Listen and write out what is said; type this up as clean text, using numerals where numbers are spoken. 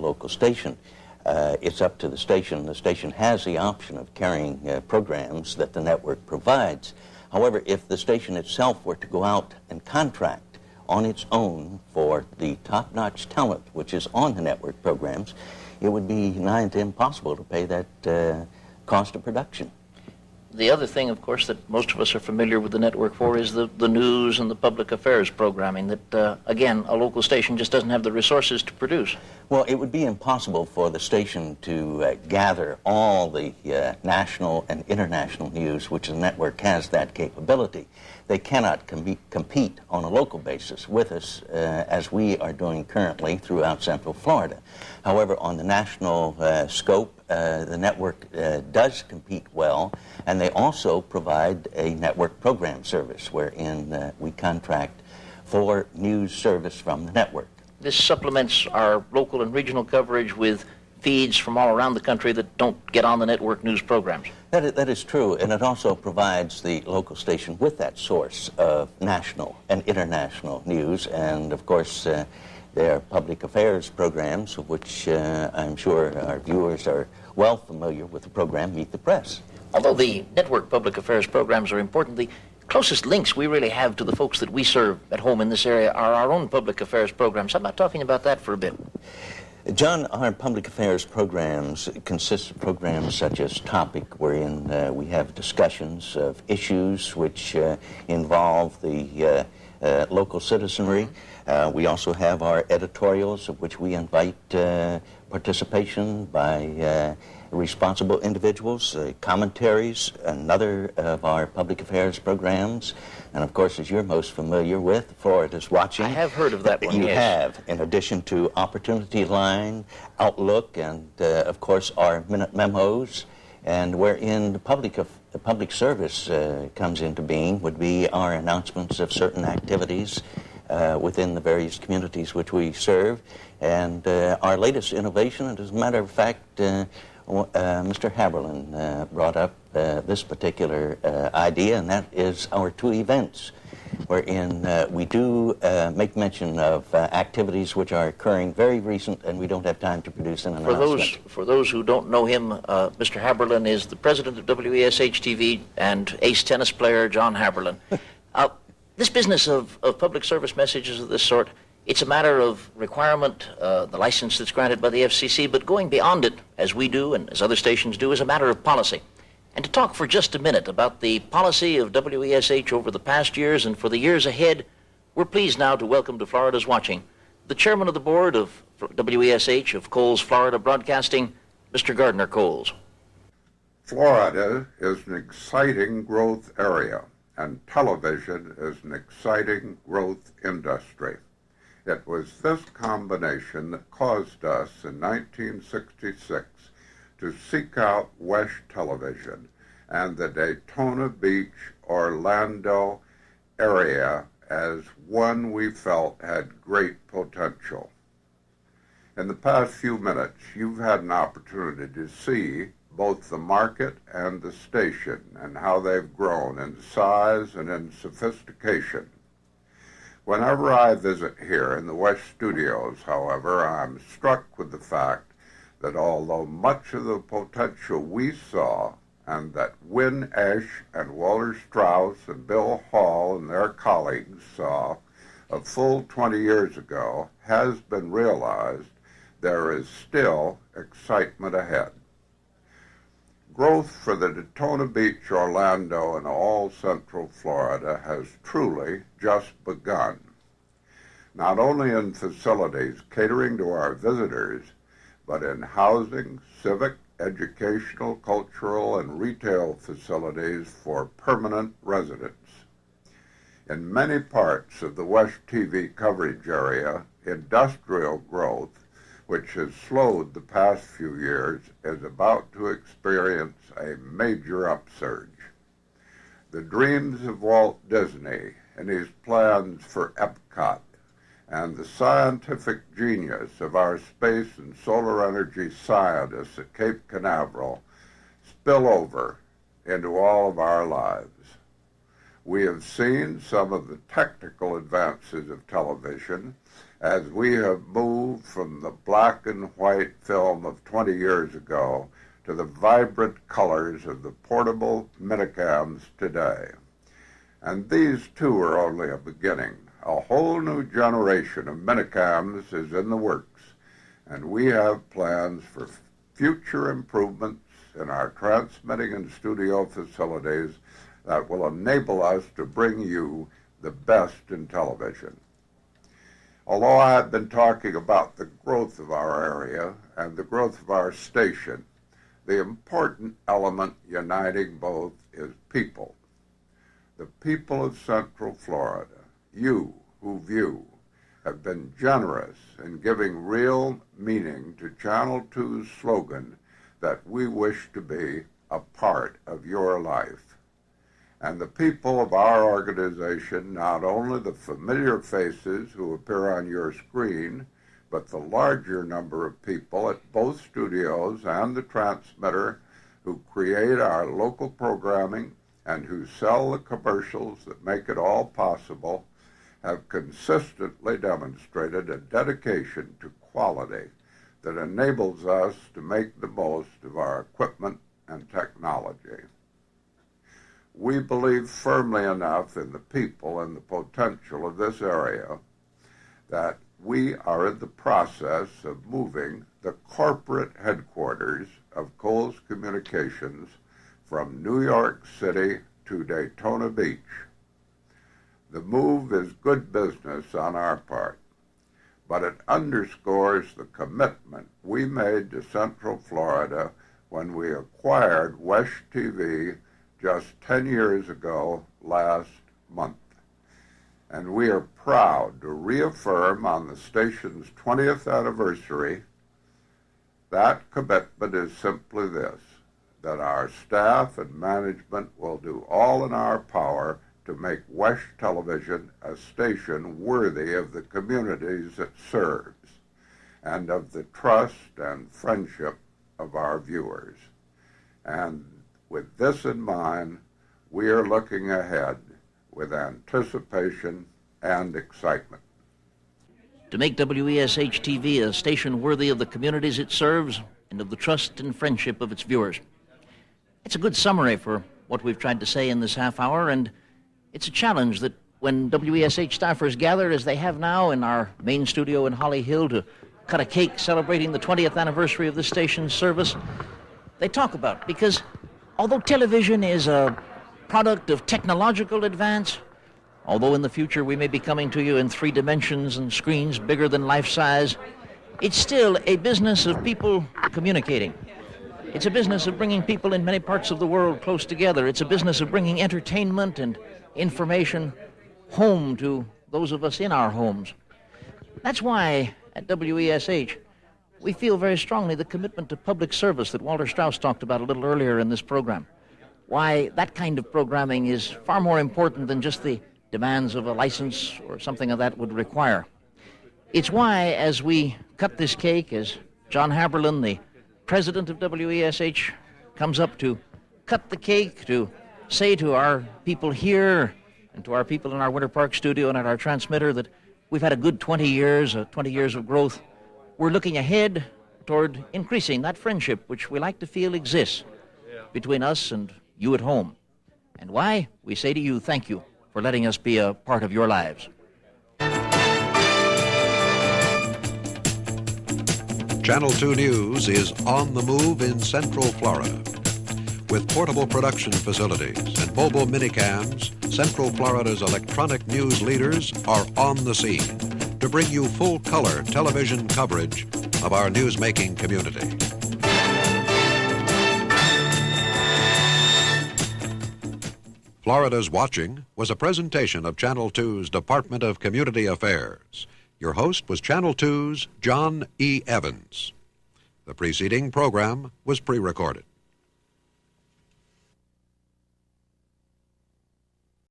local station. It's up to the station. The station has the option of carrying programs that the network provides. However, if the station itself were to go out and contract on its own for the top-notch talent which is on the network programs, it would be nigh to impossible to pay that cost of production. The other thing, of course, that most of us are familiar with the network for is the news and the public affairs programming that, again, a local station just doesn't have the resources to produce. Well, it would be impossible for the station to gather all the national and international news, which the network has that capability. They cannot compete on a local basis with us as we are doing currently throughout Central Florida. However, on the national scope, the network does compete well, and they also provide a network program service wherein we contract for news service from the network. This supplements our local and regional coverage with feeds from all around the country that don't get on the network news programs. That is true, and it also provides the local station with that source of national and international news, and of course their public affairs programs, of which I'm sure our viewers are well familiar with the program Meet the Press. Although the network public affairs programs are important, the closest links we really have to the folks that we serve at home in this area are our own public affairs programs. How about talking about that for a bit? John, our public affairs programs consist of programs such as Topic, wherein we have discussions of issues which involve the local citizenry. We also have our editorials, of which we invite participation by responsible individuals, commentaries, another of our public affairs programs, and of course, as you're most familiar with, Florida's Watching. I have heard of that one, You yes. have, in addition to Opportunity Line, Outlook, and of course, our Minute Memos, and wherein the public service comes into being would be our announcements of certain activities within the various communities which we serve. And our latest innovation, and as a matter of fact, Mr. Haberlin brought up this particular idea, and that is our two events, wherein we do make mention of activities which are occurring very recent, and we don't have time to produce an announcement. For those who don't know him, Mr. Haberlin is the president of WESH TV and ace tennis player John Haberlin. This business of public service messages of this sort, it's a matter of requirement, the license that's granted by the FCC, but going beyond it, as we do and as other stations do, is a matter of policy. And to talk for just a minute about the policy of WESH over the past years and for the years ahead, we're pleased now to welcome to Florida's Watching the chairman of the board of WESH of Coles Florida Broadcasting, Mr. Gardner Coles. Florida is an exciting growth area, and television is an exciting growth industry. It was this combination that caused us in 1966 to seek out WESH Television and the Daytona Beach, Orlando area as one we felt had great potential. In the past few minutes, you've had an opportunity to see both the market and the station and how they've grown in size and in sophistication. Whenever I visit here in the WESH studios, however, I'm struck with the fact that although much of the potential we saw and that Win Esch and Walter Strauss and Bill Hall and their colleagues saw a full 20 years ago has been realized, there is still excitement ahead. Growth for the Daytona Beach, Orlando, and all Central Florida has truly just begun. Not only in facilities catering to our visitors, but in housing, civic, educational, cultural, and retail facilities for permanent residents. In many parts of the WESH TV coverage area, industrial growth, which has slowed the past few years, is about to experience a major upsurge. The dreams of Walt Disney and his plans for Epcot and the scientific genius of our space and solar energy scientists at Cape Canaveral spill over into all of our lives. We have seen some of the technical advances of television as we have moved from the black and white film of 20 years ago to the vibrant colors of the portable minicams today. And these too are only a beginning. A whole new generation of minicams is in the works, and we have plans for future improvements in our transmitting and studio facilities that will enable us to bring you the best in television. Although I have been talking about the growth of our area and the growth of our station, the important element uniting both is people. The people of Central Florida, you who view, have been generous in giving real meaning to Channel 2's slogan that we wish to be a part of your life. And the people of our organization, not only the familiar faces who appear on your screen, but the larger number of people at both studios and the transmitter who create our local programming and who sell the commercials that make it all possible, have consistently demonstrated a dedication to quality that enables us to make the most of our equipment and technology. We believe firmly enough in the people and the potential of this area that we are in the process of moving the corporate headquarters of Coles Communications from New York City to Daytona Beach. The move is good business on our part, but it underscores the commitment we made to Central Florida when we acquired WESH TV just 10 years ago last month. And we are proud to reaffirm on the station's 20th anniversary that commitment is simply this, that our staff and management will do all in our power to make WESH Television a station worthy of the communities it serves and of the trust and friendship of our viewers. And with this in mind, we are looking ahead with anticipation and excitement. To make WESH TV a station worthy of the communities it serves and of the trust and friendship of its viewers. It's a good summary for what we've tried to say in this half hour, and it's a challenge that when WESH staffers gather, as they have now in our main studio in Holly Hill, to cut a cake celebrating the 20th anniversary of the station's service, they talk about, because although television is a product of technological advance, although in the future we may be coming to you in 3 dimensions and screens bigger than life size, it's still a business of people communicating. It's a business of bringing people in many parts of the world close together. It's a business of bringing entertainment and information home to those of us in our homes. That's why at WESH we feel very strongly the commitment to public service that Walter Strauss talked about a little earlier in this program. Why that kind of programming is far more important than just the demands of a license or something of that would require. It's why, as we cut this cake, as John Haberlin, the president of WESH, comes up to cut the cake, to say to our people here and to our people in our Winter Park studio and at our transmitter that we've had a good 20 years of growth. We're looking ahead toward increasing that friendship which we like to feel exists between us and you at home. And why? We say to you, thank you for letting us be a part of your lives. Channel 2 News is on the move in Central Florida. With portable production facilities and mobile minicams, Central Florida's electronic news leaders are on the scene to bring you full-color television coverage of our news-making community. Florida's Watching was a presentation of Channel 2's Department of Community Affairs. Your host was Channel 2's John E. Evans. The preceding program was pre-recorded.